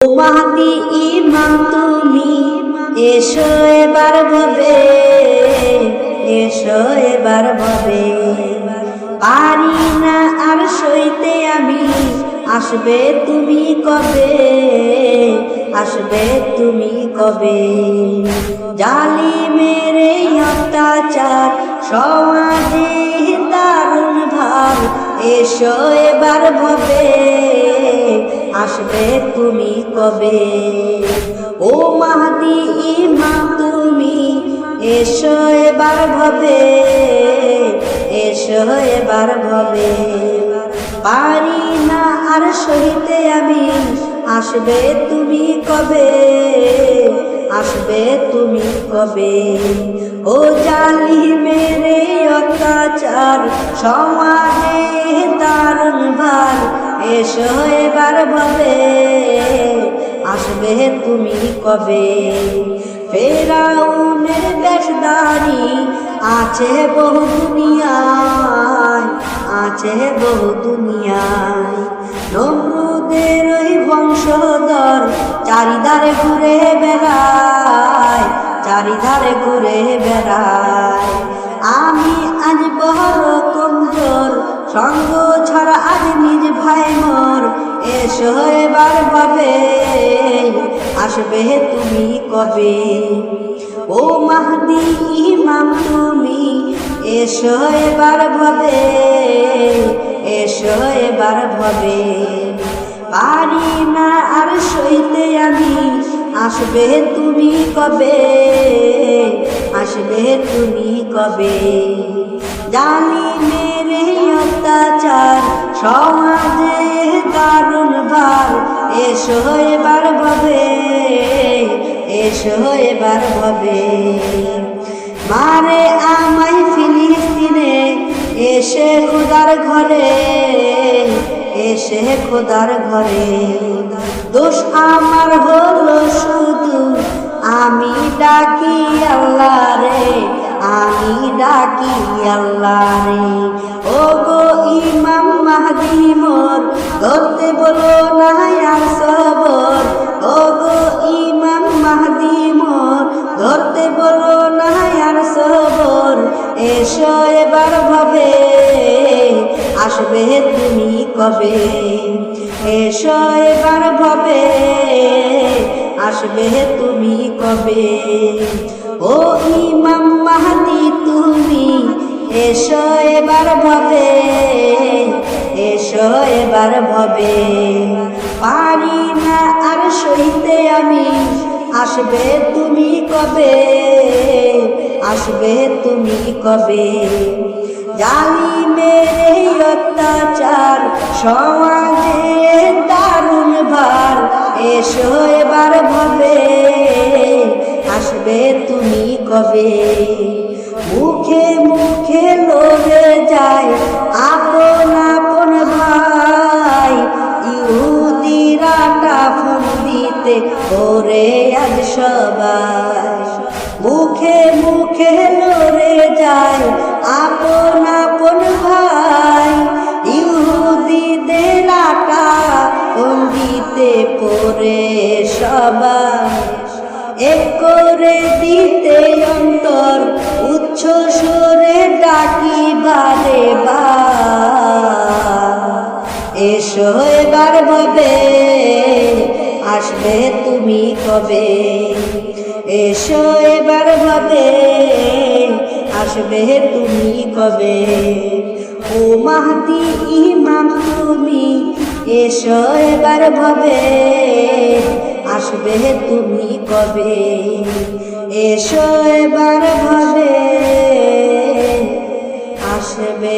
ও মাহদি ইমাম তুমি এসো এবার ভবে, এসো এবার ভবে। পারি না আর সইতে আমি, আসবে তুমি কবে, আসবে তুমি কবে। জালিমের এই অত্যাচার সমাজে দারুণ ভার, এসো এবার ভবে, আসবে তুমি কবে। ও মাহদি ইমাম তুমি এসো এবার ভবে, এসো এবার ভবে। পারি না আর সইতে আমি, আসবে তুমি কবে, আসবে তুমি কবে। ও জালিমের এই অত্যাচার সমাজে দারুণ ভার, এসো এবার ভবে, আসবে তুমি কবে। ফেরাউনের বেশধারী আছে বহু দুনিয়ায়, আছে বহু দুনিয়ায়। নমরুদের ওই বংশধর চারিধারে ঘুরে বেড়ায়, চারিধারে ঘুরে বেড়ায়। আমি আজ বড় কমজোর, সঙ্গ ছাড়া আজ নিজ ভাই মোর, এসো এবার ভবে, আসবে তুমি কবে। ও মাহদি ইমাম তুমি এসো এবার ভবে, এসো এবার ভবে। পারি না আর সইতে আমি, আসবে তুমি কবে, আসবে তুমি কবে। জালিমের এই অত্যাচার সমাজে দারুণ ভার, এসো এবার ভবে, এসো এবার ভবে। মারে আমায় ফিলিস্তিনে এসে খোদার ঘরে, এসে খোদার ঘরে। দোষ আমার হলো শুধু, আমি ডাকি আল্লাহ রে, আমি ডাকি আল্লাহ রে। ও গো ইমাম মাহদি মোর, ধরতে বলো না আর সবর। ও গো ইমাম মাহদি মোর, ধরতে বলো না আর সবর। এসো এবার ভবে, আসবে তুমি কবে। এসো এবার ভবে, আসবে তুমি কবে। ও ইমাম মাহদি তুমি এসো এবার ভবে, এসো এবার ভবে। পারি না আর সইতে আমি, আসবে তুমি কবে, আসবে তুমি কবে। জালিমের এই অত্যাচার সমাজে দারুণ ভার, এসো এবার ভবে, আসবে তুমি কবে। মুখে মুখে লড়ে যায় আপন আপন ভাই, ইহুদিরা টাফন দিতে ওরে আজ সবাই। মুখে মুখে লড়ে যায় আপন আপন ভাই, ইহুদিদের টাফন দিতে পড়ে সবাই। এক করে দিতে অন্তর উচ্চ সুরে ডাকি বারে বার, এসো এবার ভবে, আসবে তুমি কবে। এসো এবার ভবে, আসবে তুমি কবে। ও মাহদি ইমাম তুমি এসো এবার ভবে, আসবে তুমি কবে। এসো এবার ভবে, আসবে।